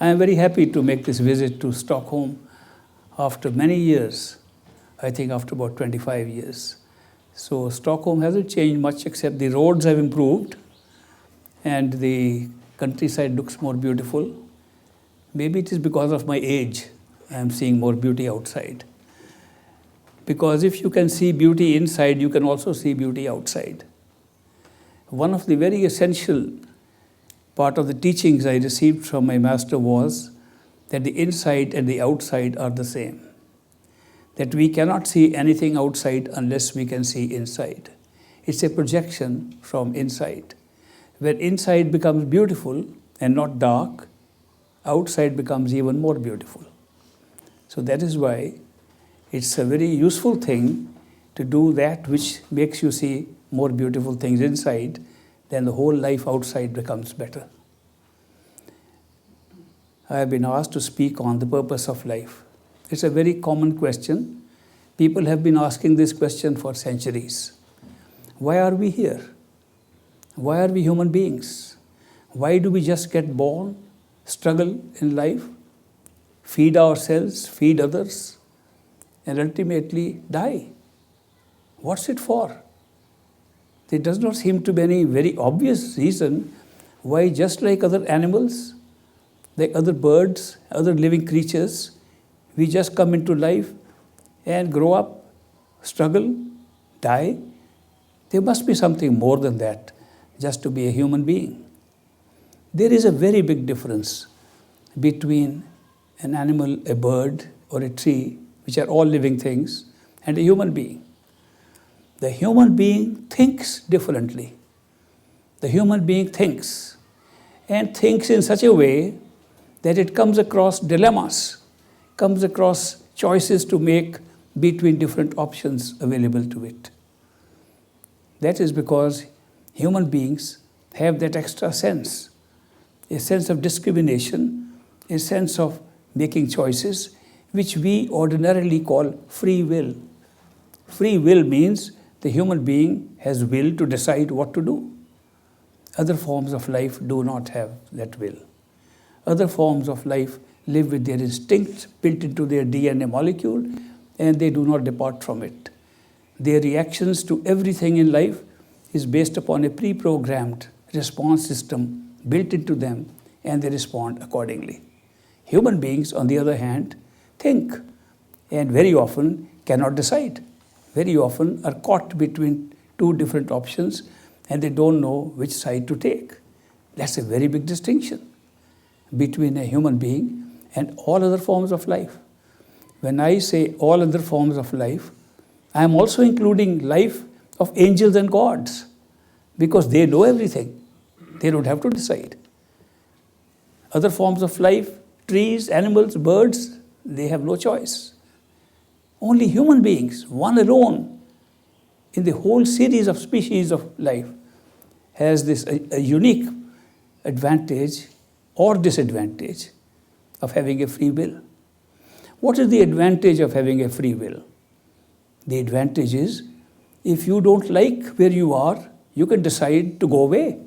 I am very happy to make this visit to Stockholm after many years, I think after about 25 years. So Stockholm hasn't changed much except the roads have improved and the countryside looks more beautiful. Maybe it is because of my age, I am seeing more beauty outside. Because if you can see beauty inside, you can also see beauty outside. One of the very essential part of the teachings I received from my master was that the inside and the outside are the same. That we cannot see anything outside unless we can see inside. It's a projection from inside. When inside becomes beautiful and not dark, outside becomes even more beautiful. So that is why it's a very useful thing to do that which makes you see more beautiful things inside, then the whole life outside becomes better. I have been asked to speak on the purpose of life. It's a very common question. People have been asking this question for centuries. Why are we here? Why are we human beings? Why do we just get born, struggle in life, feed ourselves, feed others, and ultimately die? What's it for? There does not seem to be any very obvious reason why, just like other animals, like other birds, other living creatures, we just come into life and grow up, struggle, die. There must be something more than that, just to be a human being. There is a very big difference between an animal, a bird, or a tree, which are all living things, and a human being. The human being thinks differently. The human being thinks, and thinks in such a way that it comes across dilemmas, comes across choices to make between different options available to it. That is because human beings have that extra sense, a sense of discrimination, a sense of making choices, which we ordinarily call free will. Free will means the human being has will to decide what to do. Other forms of life do not have that will. Other forms of life live with their instincts built into their DNA molecule, and they do not depart from it. Their reactions to everything in life is based upon a pre-programmed response system built into them, and they respond accordingly. Human beings, on the other hand, think, and very often cannot decide. Very often are caught between two different options, and they don't know which side to take. That's a very big distinction between a human being and all other forms of life. When I say all other forms of life, I am also including life of angels and gods, because they know everything. They don't have to decide. Other forms of life, trees, animals, birds, they have no choice. Only human beings, one alone, in the whole series of species of life, has this a unique advantage or disadvantage of having a free will. What is the advantage of having a free will? The advantage is, if you don't like where you are, you can decide to go away.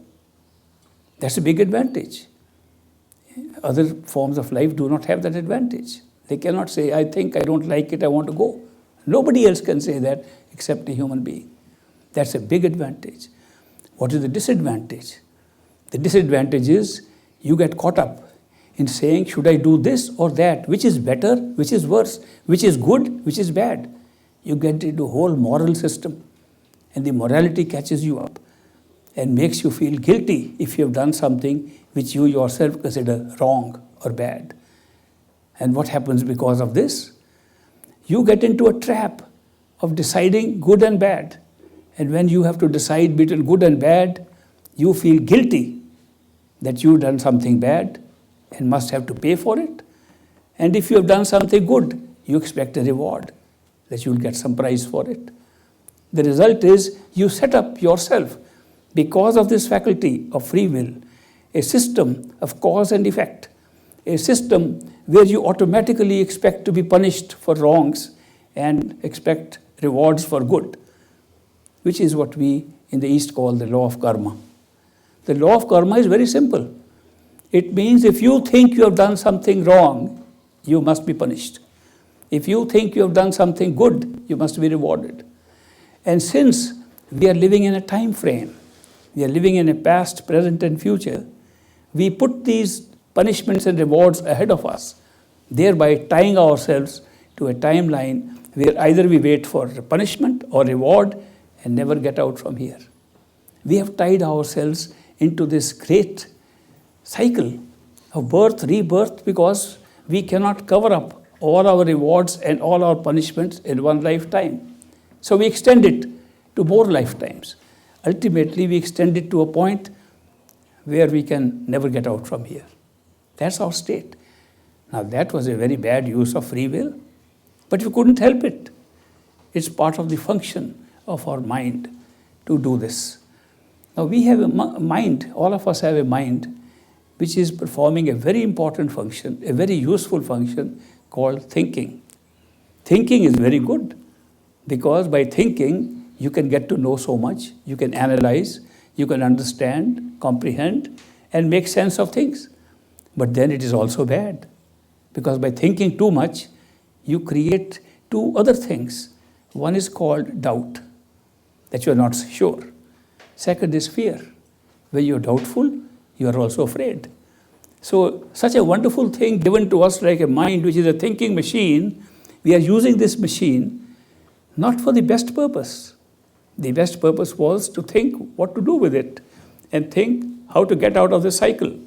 That's a big advantage. Other forms of life do not have that advantage. They cannot say, I think I don't like it, I want to go. Nobody else can say that except a human being. That's a big advantage. What is the disadvantage? The disadvantage is you get caught up in saying, should I do this or that? Which is better? Which is worse? Which is good? Which is bad? You get into a whole moral system, and the morality catches you up and makes you feel guilty if you have done something which you yourself consider wrong or bad. And what happens because of this? You get into a trap of deciding good and bad. And when you have to decide between good and bad, you feel guilty that you've done something bad and must have to pay for it. And if you have done something good, you expect a reward, that you'll get some prize for it. The result is you set up yourself, because of this faculty of free will, a system of cause and effect, a system where you automatically expect to be punished for wrongs and expect rewards for good, which is what we in the East call the law of karma. The law of karma is very simple. It means if you think you have done something wrong, you must be punished. If you think you have done something good, you must be rewarded. And since we are living in a time frame, we are living in a past, present, and future, we put these punishments and rewards ahead of us, thereby tying ourselves to a timeline where either we wait for punishment or reward and never get out from here. We have tied ourselves into this great cycle of birth, rebirth, because we cannot cover up all our rewards and all our punishments in one lifetime. So we extend it to more lifetimes. Ultimately, we extend it to a point where we can never get out from here. That's our state. Now, that was a very bad use of free will, but we couldn't help it. It's part of the function of our mind to do this. Now, we have a mind, all of us have a mind, which is performing a very important function, a very useful function called thinking. Thinking is very good because by thinking, you can get to know so much, you can analyze, you can understand, comprehend, and make sense of things. But then it is also bad because by thinking too much, you create two other things. One is called doubt, that you are not sure. Second is fear. When you are doubtful, you are also afraid. So such a wonderful thing given to us like a mind, which is a thinking machine, we are using this machine not for the best purpose. The best purpose was to think what to do with it and think how to get out of the cycle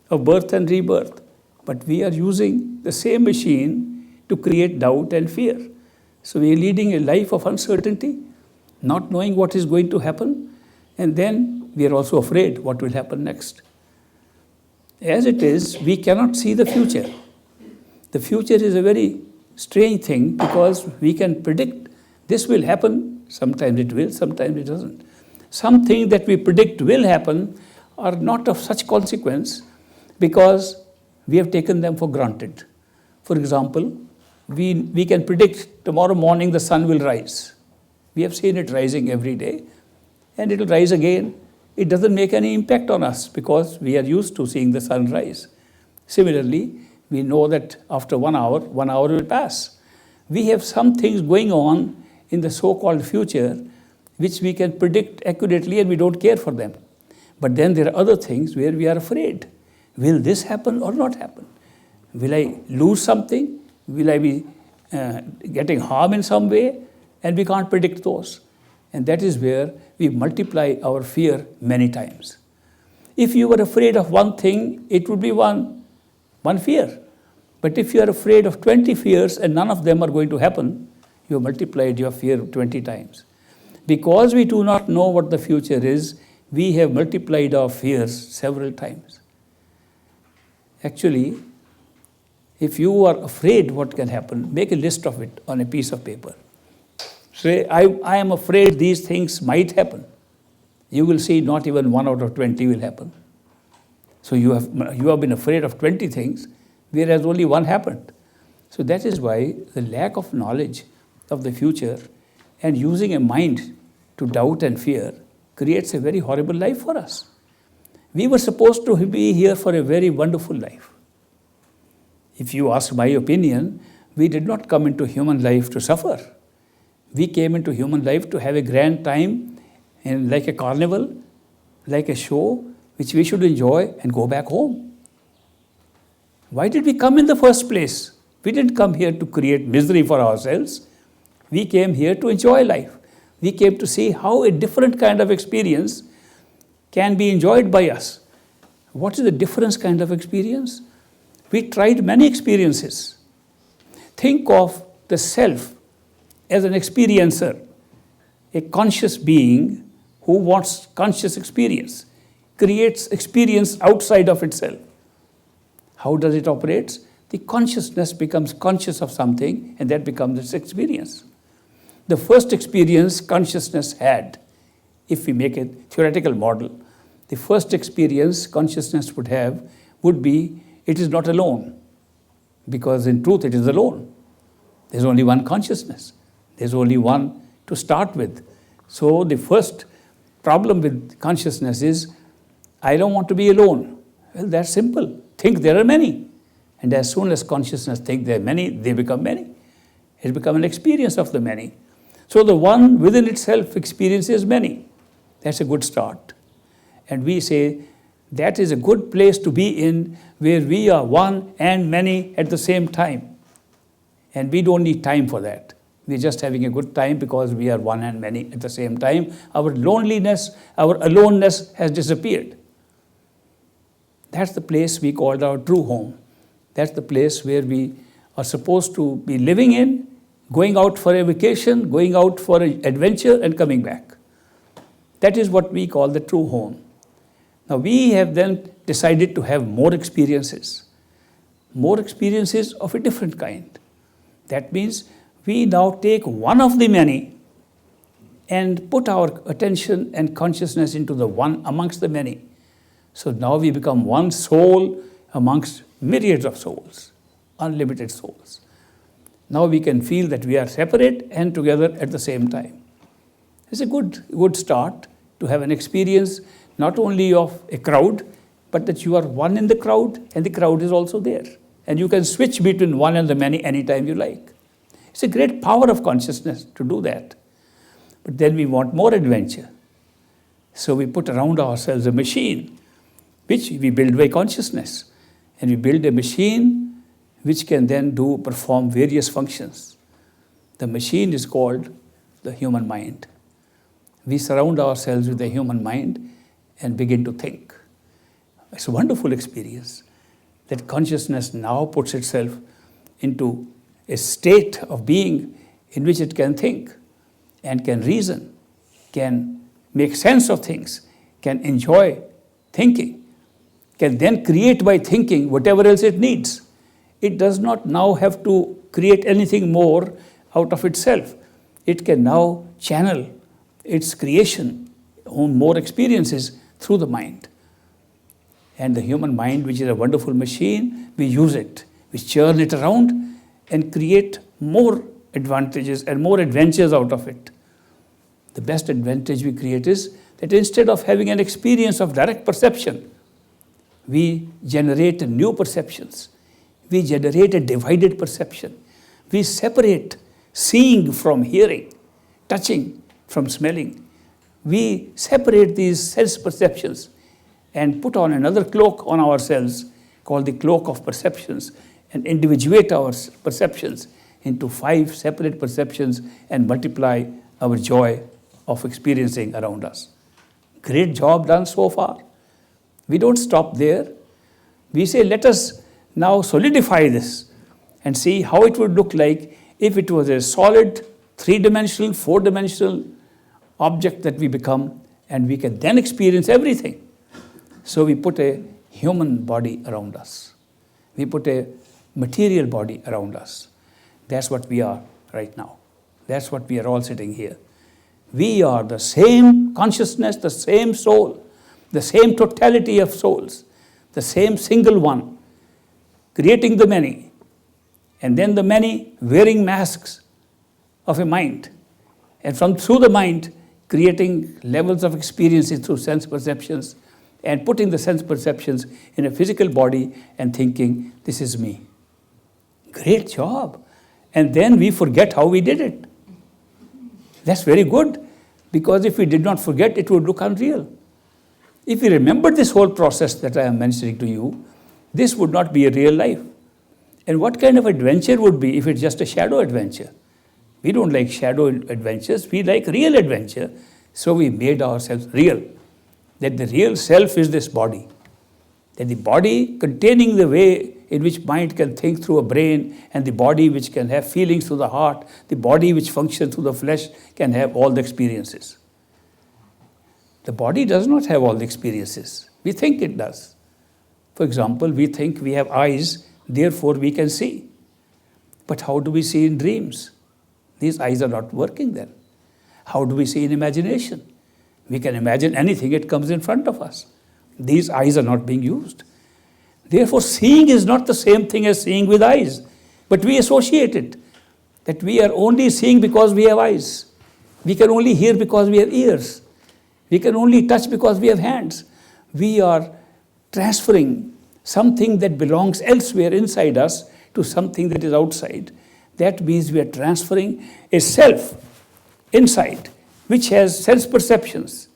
of birth and rebirth. But we are using the same machine to create doubt and fear. So we are leading a life of uncertainty, not knowing what is going to happen, and then we are also afraid what will happen next. As it is, we cannot see the future. The future is a very strange thing because we can predict this will happen, sometimes it will, sometimes it doesn't. Some things that we predict will happen are not of such consequence because we have taken them for granted. For example, we can predict tomorrow morning the sun will rise. We have seen it rising every day and it will rise again. It doesn't make any impact on us because we are used to seeing the sun rise. Similarly, we know that after 1 hour will pass. We have some things going on in the so-called future which we can predict accurately and we don't care for them. But then there are other things where we are afraid. Will this happen or not happen? Will I lose something? Will I be getting harm in some way? And we can't predict those. And that is where we multiply our fear many times. If you were afraid of one thing, it would be one fear. But if you are afraid of 20 fears and none of them are going to happen, you have multiplied your fear 20 times. Because we do not know what the future is, we have multiplied our fears several times. Actually, if you are afraid what can happen, make a list of it on a piece of paper. Say, I am afraid these things might happen. You will see not even 1 out of 20 will happen. So you have been afraid of 20 things, whereas only one happened. So that is why the lack of knowledge of the future and using a mind to doubt and fear creates a very horrible life for us. We were supposed to be here for a very wonderful life. If you ask my opinion, we did not come into human life to suffer. We came into human life to have a grand time and like a carnival, like a show, which we should enjoy and go back home. Why did we come in the first place? We didn't come here to create misery for ourselves. We came here to enjoy life. We came to see how a different kind of experience can be enjoyed by us. What is the different kind of experience? We tried many experiences. Think of the self as an experiencer, a conscious being who wants conscious experience, creates experience outside of itself. How does it operate? The consciousness becomes conscious of something and that becomes its experience. The first experience consciousness had, if we make a theoretical model, the first experience consciousness would have would be, it is not alone, because in truth it is alone. There's only one consciousness. There's only one to start with. So the first problem with consciousness is, I don't want to be alone. Well, that's simple. Think there are many. And as soon as consciousness thinks there are many, they become many. It becomes an experience of the many. So the one within itself experiences many. That's a good start. And we say that is a good place to be in, where we are one and many at the same time. And we don't need time for that. We're just having a good time because we are one and many at the same time. Our loneliness, our aloneness has disappeared. That's the place we called our true home. That's the place where we are supposed to be living in, going out for a vacation, going out for an adventure and coming back. That is what we call the true home. Now we have then decided to have more experiences of a different kind. That means we now take one of the many and put our attention and consciousness into the one amongst the many. So now we become one soul amongst myriads of souls, unlimited souls. Now we can feel that we are separate and together at the same time. It's a good start to have an experience not only of a crowd, but that you are one in the crowd and the crowd is also there. And you can switch between one and the many anytime you like. It's a great power of consciousness to do that. But then we want more adventure. So we put around ourselves a machine, which we build by consciousness. And we build a machine which can then perform various functions. The machine is called the human mind. We surround ourselves with the human mind and begin to think. It's a wonderful experience that consciousness now puts itself into a state of being in which it can think and can reason, can make sense of things, can enjoy thinking, can then create by thinking whatever else it needs. It does not now have to create anything more out of itself. It can now channel its creation on more experiences through the mind. And the human mind, which is a wonderful machine, we use it. We churn it around and create more advantages and more adventures out of it. The best advantage we create is that instead of having an experience of direct perception, we generate new perceptions. We generate a divided perception. We separate seeing from hearing, touching from smelling. We separate these sense perceptions and put on another cloak on ourselves called the cloak of perceptions and individuate our perceptions into 5 separate perceptions and multiply our joy of experiencing around us. Great job done so far. We don't stop there. We say, let us now solidify this and see how it would look like if it was a solid 3-dimensional, 4-dimensional object that we become, and we can then experience everything. So we put a human body around us. We put a material body around us. That's what we are right now. That's what we are all sitting here. We are the same consciousness, the same soul, the same totality of souls, the same single one, creating the many, and then the many wearing masks of a mind, and through the mind, creating levels of experiences through sense perceptions, and putting the sense perceptions in a physical body and thinking, this is me. Great job. And then we forget how we did it. That's very good, because if we did not forget, it would look unreal. If we remember this whole process that I am mentioning to you, this would not be a real life. And what kind of adventure would be if it's just a shadow adventure? We don't like shadow adventures, we like real adventure. So we made ourselves real. That the real self is this body. That the body containing the way in which mind can think through a brain, and the body which can have feelings through the heart, the body which functions through the flesh can have all the experiences. The body does not have all the experiences. We think it does. For example, we think we have eyes, therefore we can see. But how do we see in dreams? These eyes are not working then. How do we see in imagination? We can imagine anything, it comes in front of us. These eyes are not being used. Therefore, seeing is not the same thing as seeing with eyes, but we associate it, that we are only seeing because we have eyes. We can only hear because we have ears. We can only touch because we have hands. We are transferring something that belongs elsewhere inside us to something that is outside. That means we are transferring a self inside, which has sense perceptions,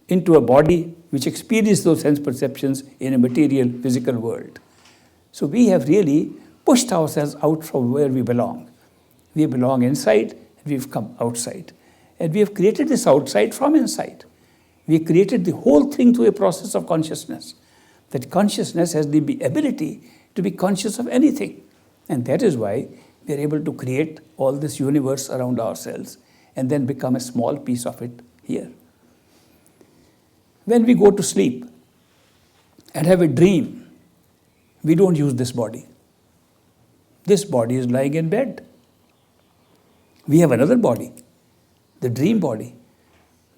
into a body which experiences those sense perceptions in a material, physical world. So we have really pushed ourselves out from where we belong. We belong inside, and we've come outside. And we have created this outside from inside. We created the whole thing through a process of consciousness. That consciousness has the ability to be conscious of anything. And that is why we are able to create all this universe around ourselves and then become a small piece of it here. When we go to sleep and have a dream, we don't use this body. This body is lying in bed. We have another body, the dream body.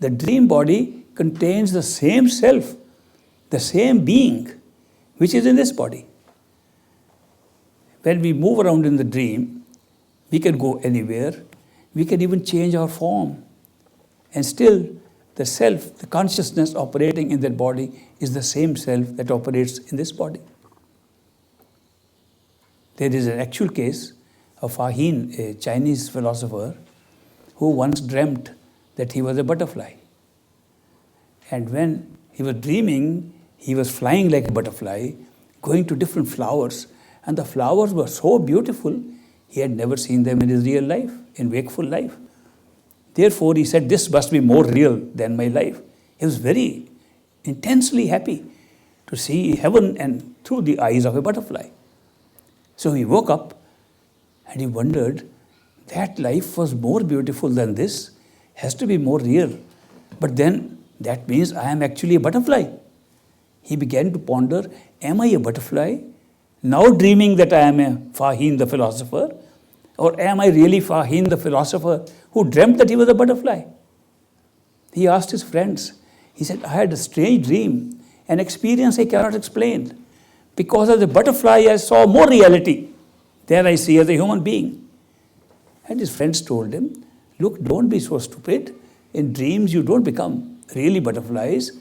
The dream body contains the same self, the same being, which is in this body. When we move around in the dream, we can go anywhere. We can even change our form. And still, the self, the consciousness operating in that body is the same self that operates in this body. There is an actual case of Fa Hin, a Chinese philosopher, who once dreamt that he was a butterfly. And when he was dreaming, he was flying like a butterfly, going to different flowers, and the flowers were so beautiful, he had never seen them in his real life, in wakeful life. Therefore, he said, this must be more real than my life. He was very intensely happy to see heaven and through the eyes of a butterfly. So he woke up and he wondered, that life was more beautiful than this, has to be more real. But then that means I am actually a butterfly. He began to ponder, am I a butterfly? Now dreaming that I am a Fa Hin the philosopher, or am I really Fa Hin the philosopher who dreamt that he was a butterfly? He asked his friends. He said, I had a strange dream, an experience I cannot explain. Because as a butterfly, I saw more reality than I see as a human being. And his friends told him, look, don't be so stupid. In dreams, you don't become really butterflies.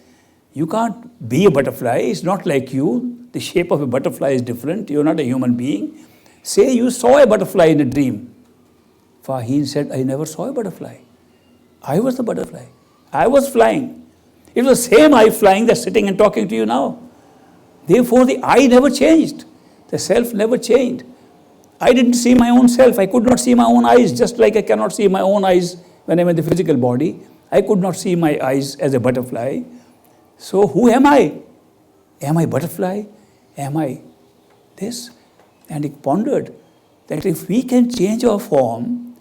You can't be a butterfly. It's not like you. The shape of a butterfly is different. You're not a human being. Say you saw a butterfly in a dream. Fa Hin said, I never saw a butterfly. I was the butterfly. I was flying. It was the same I flying that's sitting and talking to you now. Therefore, the I never changed. The self never changed. I didn't see my own self. I could not see my own eyes, just like I cannot see my own eyes when I'm in the physical body. I could not see my eyes as a butterfly. So who am I? Am I butterfly? Am I this? And he pondered that if we can change our form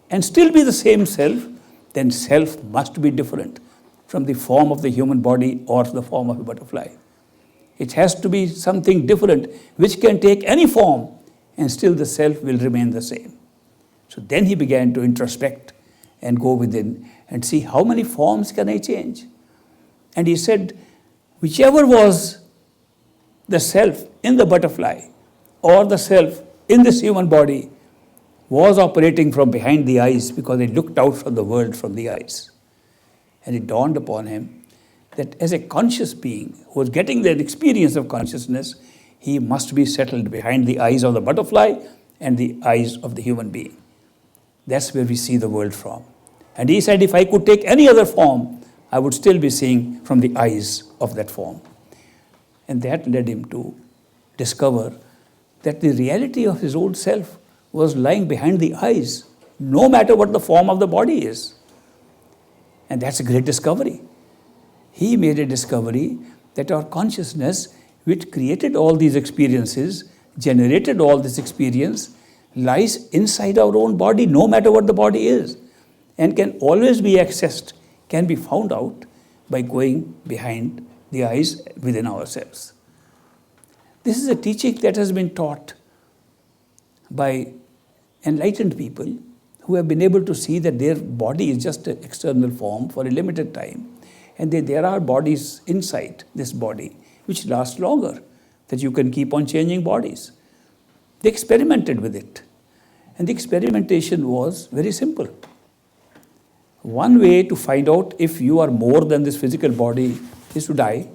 and still be the same self, then self must be different from the form of the human body or the form of a butterfly. It has to be something different which can take any form and still the self will remain the same. So then he began to introspect and go within and see how many forms can I change. And he said, whichever was the self in the butterfly or the self in this human body was operating from behind the eyes because it looked out from the world from the eyes. And it dawned upon him that as a conscious being who was getting that experience of consciousness, he must be settled behind the eyes of the butterfly and the eyes of the human being. That's where we see the world from. And he said, if I could take any other form, I would still be seeing from the eyes of that form. And that led him to discover that the reality of his old self was lying behind the eyes, no matter what the form of the body is. And that's a great discovery. He made a discovery that our consciousness, which created all these experiences, generated all this experience, lies inside our own body, no matter what the body is, and can always be accessed, can be found out by going behind the eyes within ourselves. This is a teaching that has been taught by enlightened people who have been able to see that their body is just an external form for a limited time, and there are bodies inside this body which last longer, that you can keep on changing bodies. They experimented with it, and the experimentation was very simple. One way to find out if you are more than this physical body is to die.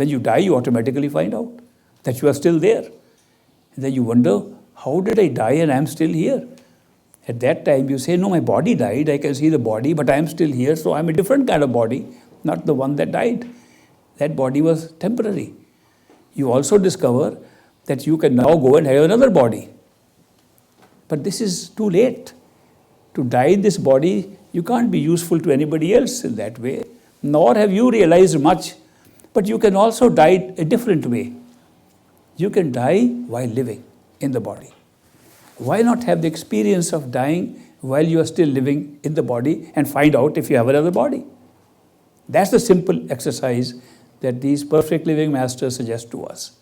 When you die, you automatically find out that you are still there. And then you wonder, how did I die and I am still here? At that time, you say, no, my body died. I can see the body, but I am still here. So I am a different kind of body, not the one that died. That body was temporary. You also discover that you can now go and have another body. But this is too late. To die in this body, you can't be useful to anybody else in that way. Nor have you realized much. But you can also die a different way. You can die while living in the body. Why not have the experience of dying while you are still living in the body and find out if you have another body? That's the simple exercise that these perfect living masters suggest to us.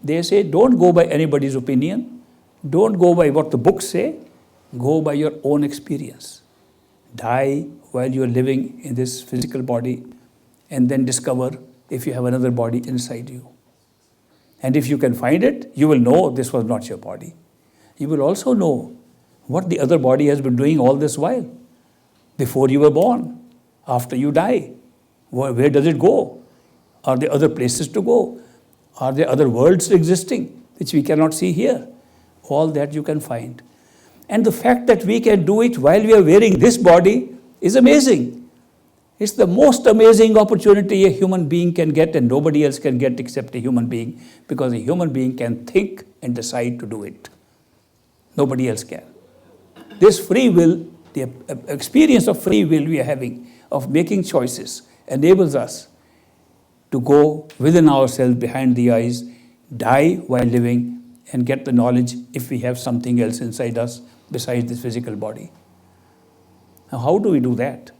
They say, don't go by anybody's opinion. Don't go by what the books say. Go by your own experience. Die while you are living in this physical body and then discover if you have another body inside you. And if you can find it, you will know this was not your body. You will also know what the other body has been doing all this while. Before you were born, after you die, where does it go? Are there other places to go? Are there other worlds existing which we cannot see here? All that you can find. And the fact that we can do it while we are wearing this body is amazing. It's the most amazing opportunity a human being can get, and nobody else can get except a human being, because a human being can think and decide to do it. Nobody else can. This free will, the experience of free will we are having, of making choices, enables us to go within ourselves, behind the eyes, die while living, and get the knowledge if we have something else inside us besides this physical body. Now, how do we do that?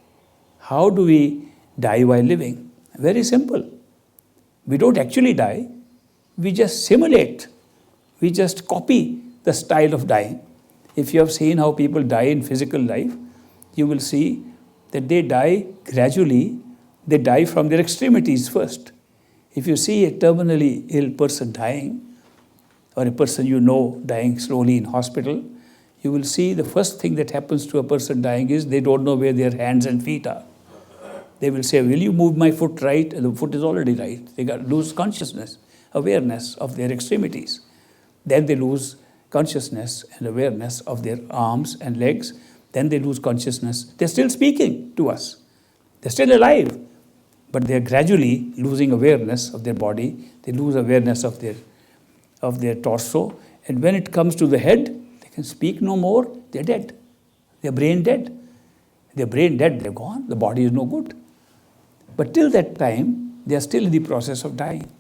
How do we die while living? Very simple. We don't actually die. We just simulate. We just copy the style of dying. If you have seen how people die in physical life, you will see that they die gradually. They die from their extremities first. If you see a terminally ill person dying, or a person you know dying slowly in hospital, you will see the first thing that happens to a person dying is they don't know where their hands and feet are. They will say, will you move my foot right? And the foot is already right. They lose consciousness, awareness of their extremities. Then they lose consciousness and awareness of their arms and legs. Then they lose consciousness. They're still speaking to us. They're still alive. But they're gradually losing awareness of their body. They lose awareness of their torso. And when it comes to the head, they can speak no more. They're dead. They're brain dead. They're brain dead. They're gone. The body is no good. But till that time, they are still in the process of dying.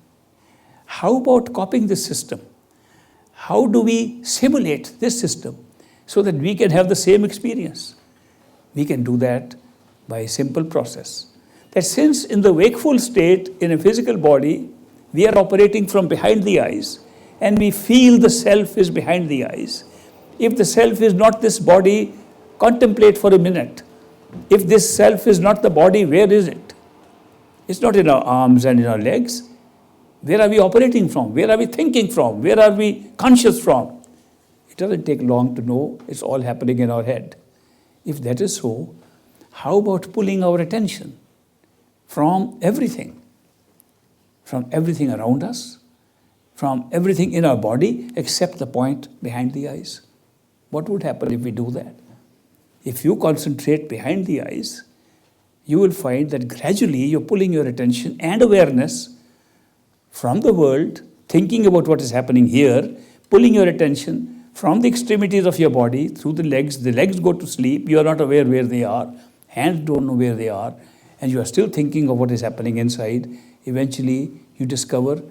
How about copying this system? How do we simulate this system so that we can have the same experience? We can do that by a simple process. That since in the wakeful state, in a physical body, we are operating from behind the eyes, and we feel the self is behind the eyes. If the self is not this body, contemplate for a minute. If this self is not the body, where is it? It's not in our arms and in our legs. Where are we operating from? Where are we thinking from? Where are we conscious from? It doesn't take long to know. It's all happening in our head. If that is so, how about pulling our attention from everything around us, from everything in our body, except the point behind the eyes? What would happen if we do that? If you concentrate behind the eyes, you will find that gradually you're pulling your attention and awareness from the world, thinking about what is happening here, pulling your attention from the extremities of your body through the legs. The legs go to sleep. You are not aware where they are. Hands don't know where they are. And you are still thinking of what is happening inside. Eventually, you discover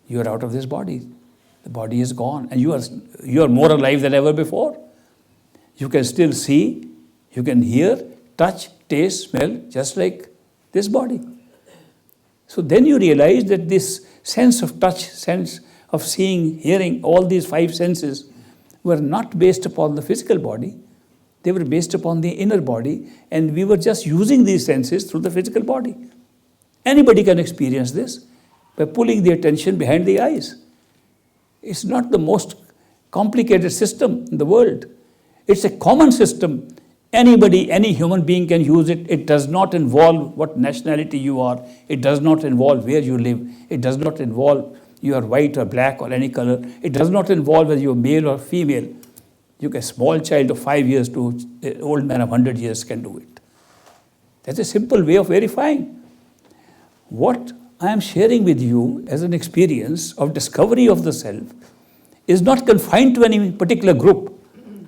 you are out of this body. The body is gone. And you are more alive than ever before. You can still see, you can hear, touch, taste, smell, just like this body. So then you realize that this sense of touch, sense of seeing, hearing, all these five senses were not based upon the physical body. They were based upon the inner body, and we were just using these senses through the physical body. Anybody can experience this by pulling the attention behind the eyes. It's not the most complicated system in the world. It's a common system Anybody, any human being can use it. It does not involve what nationality you are. It does not involve where you live. It does not involve you are white or black or any color. It does not involve whether you are male or female. A small child of 5 years to an old man of 100 years can do it. That's a simple way of verifying. What I am sharing with you as an experience of discovery of the self is not confined to any particular group,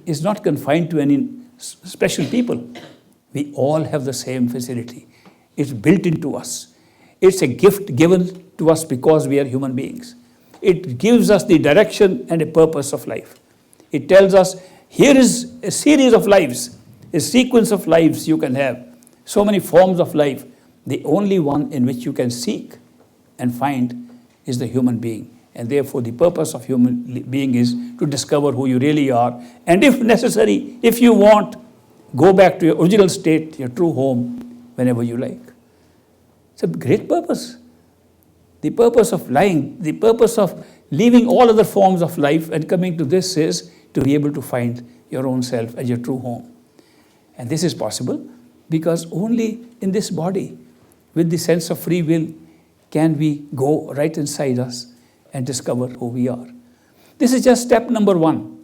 is not confined to any special people. We all have the same facility. It's built into us. It's a gift given to us because we are human beings. It gives us the direction and a purpose of life. It tells us, here is a series of lives, a sequence of lives you can have, so many forms of life. The only one in which you can seek and find is the human being. And therefore, the purpose of human being is to discover who you really are. And if necessary, if you want, go back to your original state, your true home, whenever you like. It's a great purpose. The purpose of lying, the purpose of leaving all other forms of life and coming to this is to be able to find your own self as your true home. And this is possible because only in this body, with the sense of free will, can we go right inside us and discover who we are. This is just step number 1.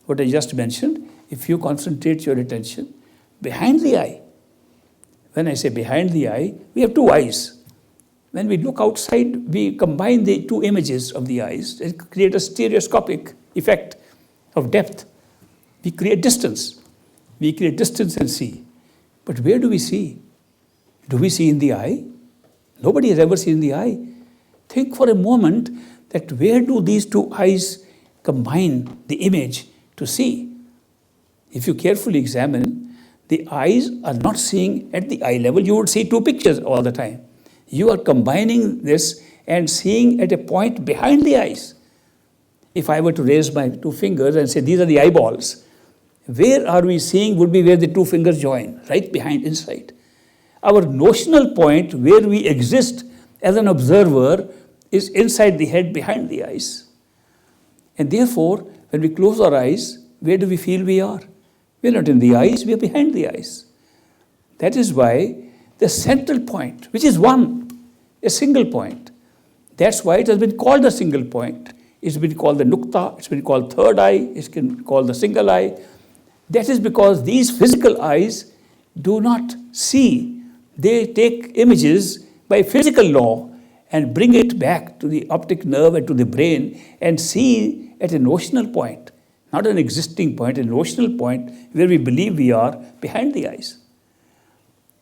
What I just mentioned, if you concentrate your attention behind the eye. When I say behind the eye, we have 2 eyes. When we look outside, we combine the 2 images of the eyes and create a stereoscopic effect of depth. We create distance. We create distance and see. But where do we see? Do we see in the eye? Nobody has ever seen the eye. Think for a moment that where do these 2 eyes combine the image to see? If you carefully examine, the eyes are not seeing at the eye level. You would see 2 pictures all the time. You are combining this and seeing at a point behind the eyes. If I were to raise my 2 fingers and say these are the eyeballs, where are we seeing would be where the 2 fingers join, right behind, inside. Our notional point where we exist as an observer is inside the head, behind the eyes. And therefore, when we close our eyes, where do we feel we are? We are not in the eyes, we are behind the eyes. That is why the central point, which is one, a single point, that's why it has been called a single point. It's been called the nukta, it's been called third eye, it's been called the single eye. That is because these physical eyes do not see. They take images by physical law and bring it back to the optic nerve and to the brain and see at a notional point, not an existing point, a notional point where we believe we are behind the eyes.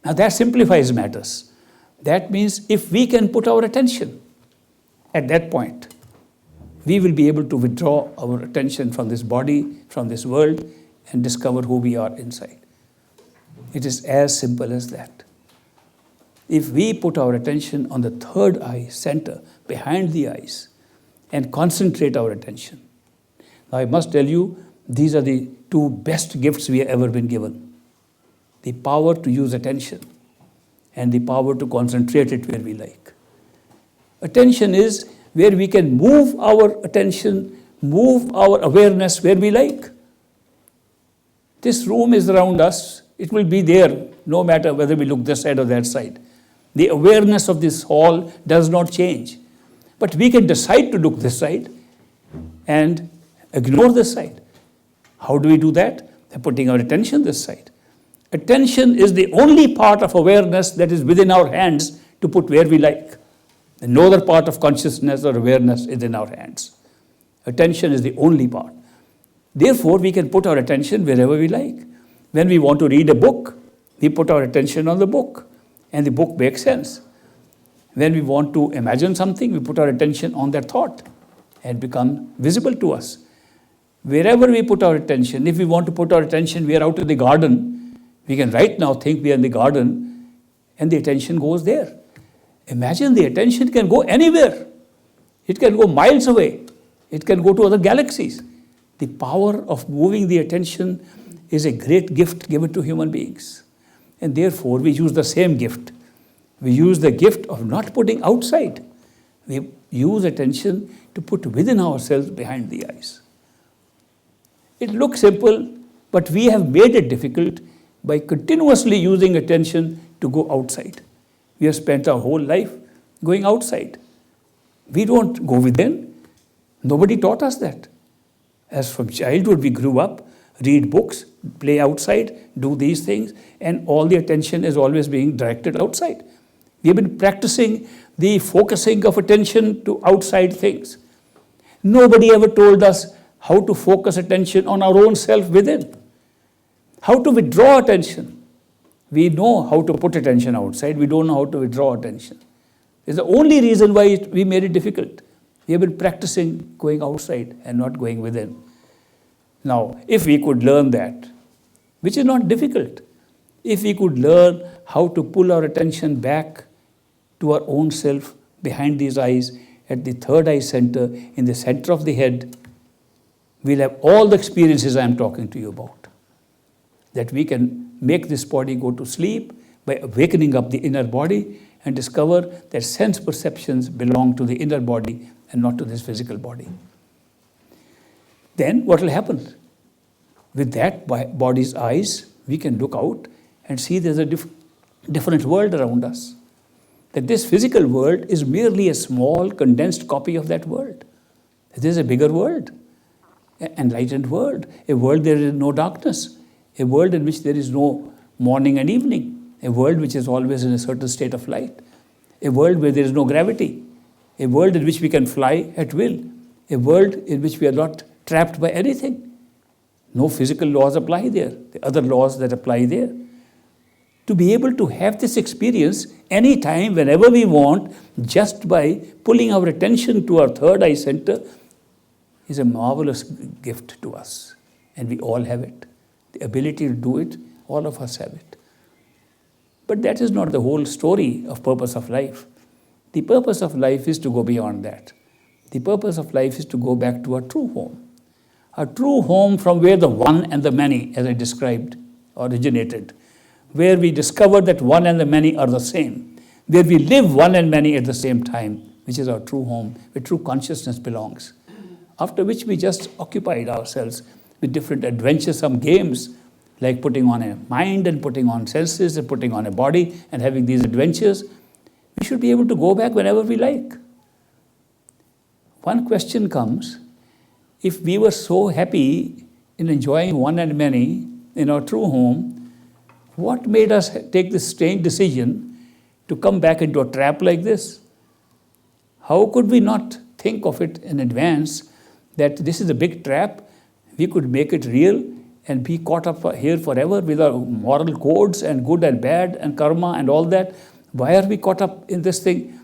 Now that simplifies matters. That means if we can put our attention at that point, we will be able to withdraw our attention from this body, from this world, and discover who we are inside. It is as simple as that. If we put our attention on the third eye center, behind the eyes, and concentrate our attention. Now I must tell you, these are the 2 best gifts we have ever been given. The power to use attention and the power to concentrate it where we like. Attention is where we can move our attention, move our awareness where we like. This room is around us. It will be there no matter whether we look this side or that side. The awareness of this hall does not change. But we can decide to look this side and ignore this side. How do we do that? By putting our attention this side. Attention is the only part of awareness that is within our hands to put where we like. And no other part of consciousness or awareness is in our hands. Attention is the only part. Therefore, we can put our attention wherever we like. When we want to read a book, we put our attention on the book, and the book makes sense. When we want to imagine something, we put our attention on that thought, and become visible to us. Wherever we put our attention, if we want to put our attention, we are out in the garden, we can right now think we are in the garden, and the attention goes there. Imagine the attention can go anywhere. It can go miles away. It can go to other galaxies. The power of moving the attention is a great gift given to human beings. And therefore, we use the same gift. We use the gift of not putting outside. We use attention to put within ourselves behind the eyes. It looks simple, but we have made it difficult by continuously using attention to go outside. We have spent our whole life going outside. We don't go within. Nobody taught us that. As from childhood we grew up, read books, play outside, do these things, and all the attention is always being directed outside. We have been practicing the focusing of attention to outside things. Nobody ever told us how to focus attention on our own self within, how to withdraw attention. We know how to put attention outside, we don't know how to withdraw attention. It's the only reason why we made it difficult. We have been practicing going outside and not going within. Now, if we could learn that, which is not difficult, if we could learn how to pull our attention back to our own self behind these eyes, at the third eye center, in the center of the head, we'll have all the experiences I'm talking to you about. That we can make this body go to sleep by awakening up the inner body and discover that sense perceptions belong to the inner body and not to this physical body. Then what will happen? With that body's eyes, we can look out and see there's a different world around us. That this physical world is merely a small, condensed copy of that world. There's a bigger world, an enlightened world, a world where there is no darkness, a world in which there is no morning and evening, a world which is always in a certain state of light, a world where there is no gravity, a world in which we can fly at will, a world in which we are not trapped by anything. No physical laws apply there, the other laws that apply there. To be able to have this experience anytime, whenever we want, just by pulling our attention to our third eye center, is a marvelous gift to us. And we all have it. The ability to do it, all of us have it. But that is not the whole story of purpose of life. The purpose of life is to go beyond that. The purpose of life is to go back to our true home. Our true home from where the one and the many, as I described, originated. Where we discover that one and the many are the same. Where we live one and many at the same time, which is our true home, where true consciousness belongs. After which we just occupied ourselves with different adventuresome games, like putting on a mind and putting on senses and putting on a body and having these adventures. We should be able to go back whenever we like. One question comes, if we were so happy in enjoying one and many in our true home, what made us take this strange decision to come back into a trap like this? How could we not think of it in advance that this is a big trap, we could make it real and be caught up here forever with our moral codes and good and bad and karma and all that? Why are we caught up in this thing?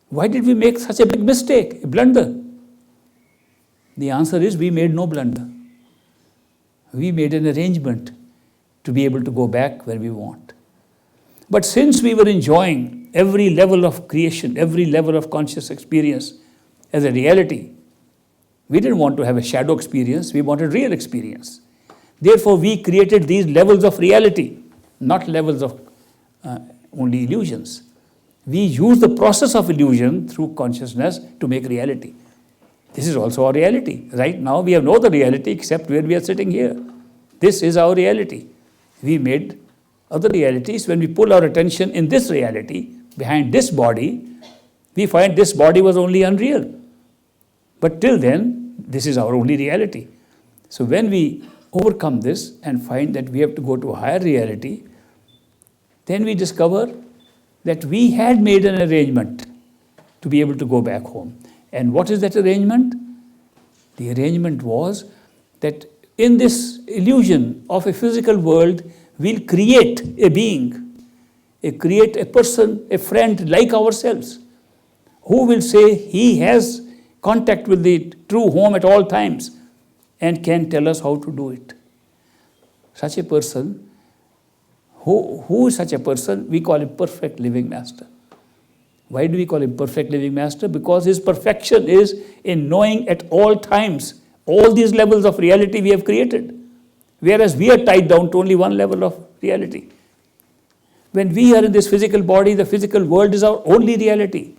Why did we make such a big mistake, a blunder? The answer is we made no blunder. We made an arrangement to be able to go back when we want. But since we were enjoying every level of creation, every level of conscious experience as a reality, we didn't want to have a shadow experience, we wanted real experience. Therefore, we created these levels of reality, not levels of only illusions. We use the process of illusion through consciousness to make reality. This is also our reality. Right now, we have no other reality except where we are sitting here. This is our reality. We made other realities. When we pull our attention in this reality, behind this body, we find this body was only unreal. But till then, this is our only reality. So when we overcome this and find that we have to go to a higher reality, then we discover that we had made an arrangement to be able to go back home. And what is that arrangement? The arrangement was that in this illusion of a physical world, we'll create a being, create a person, a friend like ourselves, who will say he has contact with the true home at all times and can tell us how to do it. Such a person, who is such a person? We call him perfect living master. Why do we call him perfect living master? Because his perfection is in knowing at all times all these levels of reality we have created, whereas we are tied down to only one level of reality. When we are in this physical body, the physical world is our only reality.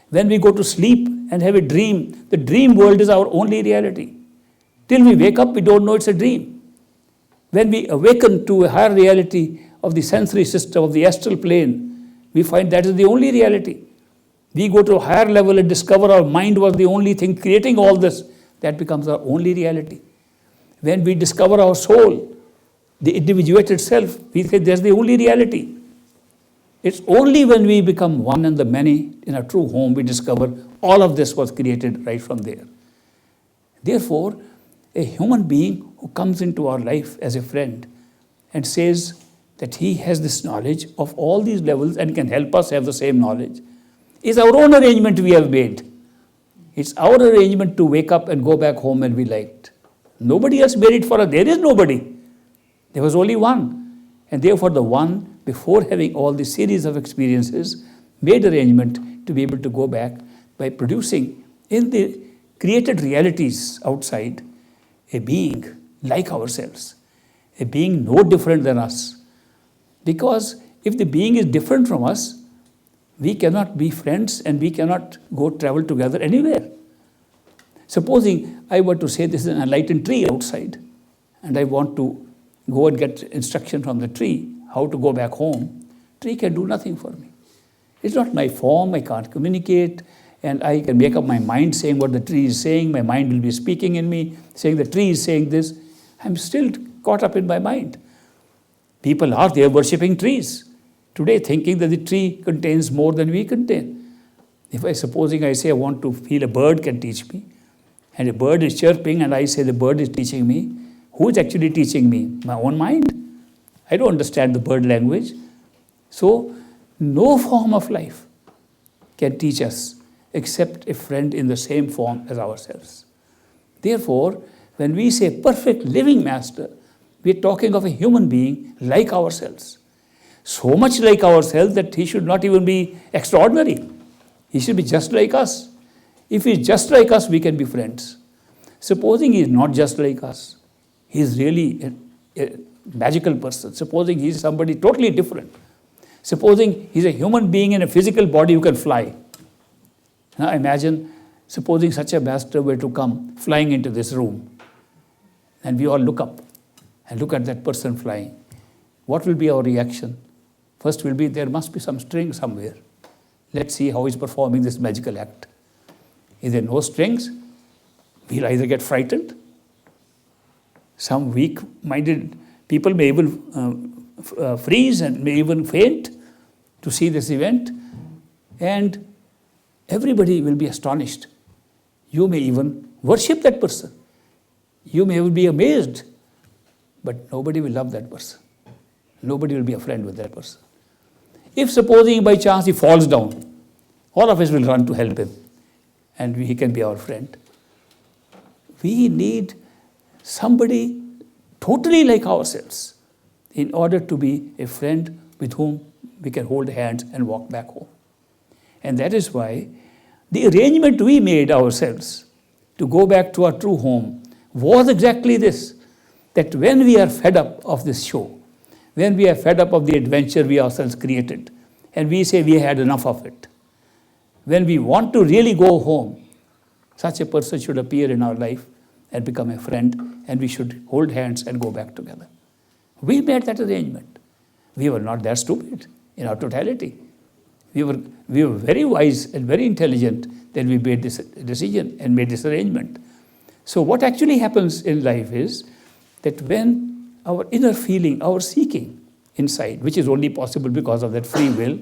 When we go to sleep and have a dream, the dream world is our only reality. Till we wake up, we don't know it's a dream. When we awaken to a higher reality of the sensory system, of the astral plane, we find that is the only reality. We go to a higher level and discover our mind was the only thing creating all this. That becomes our only reality. When we discover our soul, the individuated self, we say that's the only reality. It's only when we become one and the many in a true home we discover all of this was created right from there. Therefore, a human being who comes into our life as a friend and says that he has this knowledge of all these levels and can help us have the same knowledge is our own arrangement we have made. It's our arrangement to wake up and go back home when we liked. Nobody else made it for us. There is nobody. There was only one. And therefore the one, before having all this series of experiences, made arrangement to be able to go back by producing in the created realities outside a being like ourselves, a being no different than us. Because if the being is different from us, we cannot be friends and we cannot go travel together anywhere. Supposing I were to say this is an enlightened tree outside and I want to go and get instruction from the tree how to go back home, tree can do nothing for me. It's not my form, I can't communicate, and I can make up my mind saying what the tree is saying, my mind will be speaking in me, saying the tree is saying this. I'm still caught up in my mind. People are there worshipping trees today, thinking that the tree contains more than we contain. Supposing I say I want to feel a bird can teach me, and a bird is chirping and I say the bird is teaching me, who is actually teaching me? My own mind. I don't understand the bird language. So, no form of life can teach us except a friend in the same form as ourselves. Therefore, when we say perfect living master, we are talking of a human being like ourselves. So much like ourselves that he should not even be extraordinary. He should be just like us. If he is just like us, we can be friends. Supposing he is not just like us, he is really a magical person. Supposing he is somebody totally different. Supposing he is a human being in a physical body who can fly. Now imagine, supposing such a master were to come flying into this room, and we all look up and look at that person flying. What will be our reaction? First will be, there must be some string somewhere. Let's see how he's performing this magical act. If there are no strings, we'll either get frightened. Some weak-minded people may even freeze and may even faint to see this event. And everybody will be astonished. You may even worship that person. You may even be amazed. But nobody will love that person. Nobody will be a friend with that person. If supposing by chance he falls down, all of us will run to help him. And he can be our friend. We need somebody totally like ourselves in order to be a friend with whom we can hold hands and walk back home. And that is why the arrangement we made ourselves to go back to our true home was exactly this, that when we are fed up of this show, when we are fed up of the adventure we ourselves created, and we say we had enough of it, when we want to really go home, such a person should appear in our life and become a friend, and we should hold hands and go back together. We made that arrangement. We were not that stupid in our totality. We were very wise and very intelligent that we made this decision and made this arrangement. So what actually happens in life is that when our inner feeling, our seeking inside, which is only possible because of that free will,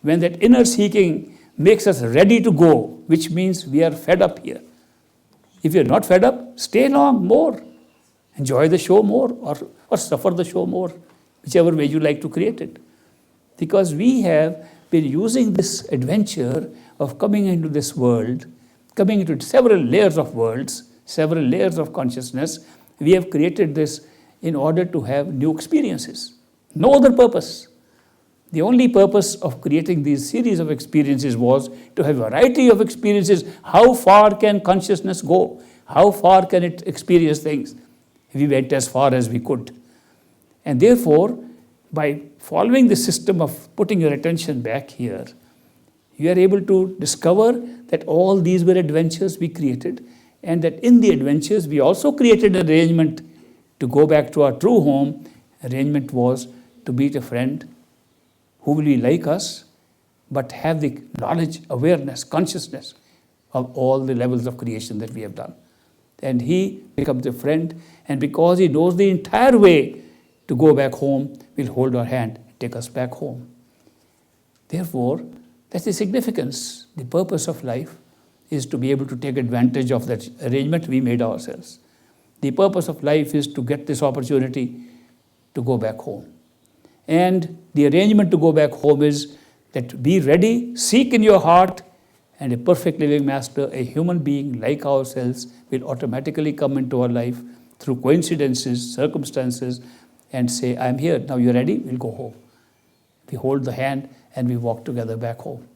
when that inner seeking makes us ready to go, which means we are fed up here. If you're not fed up, stay along more. Enjoy the show more or suffer the show more, whichever way you like to create it. Because we have been using this adventure of coming into this world, coming into several layers of worlds, several layers of consciousness, we have created this in order to have new experiences. No other purpose. The only purpose of creating these series of experiences was to have a variety of experiences. How far can consciousness go? How far can it experience things? We went as far as we could. And therefore, by following the system of putting your attention back here, you are able to discover that all these were adventures we created, and that in the adventures we also created an arrangement to go back to our true home, arrangement was to meet a friend who will be like us, but have the knowledge, awareness, consciousness of all the levels of creation that we have done. And he becomes a friend, and because he knows the entire way to go back home, will hold our hand, take us back home. Therefore, that's the significance. The purpose of life is to be able to take advantage of that arrangement we made ourselves. The purpose of life is to get this opportunity to go back home. And the arrangement to go back home is that be ready, seek in your heart, and a perfect living master, a human being like ourselves, will automatically come into our life through coincidences, circumstances, and say, I'm here, now you're ready, we'll go home. We hold the hand and we walk together back home.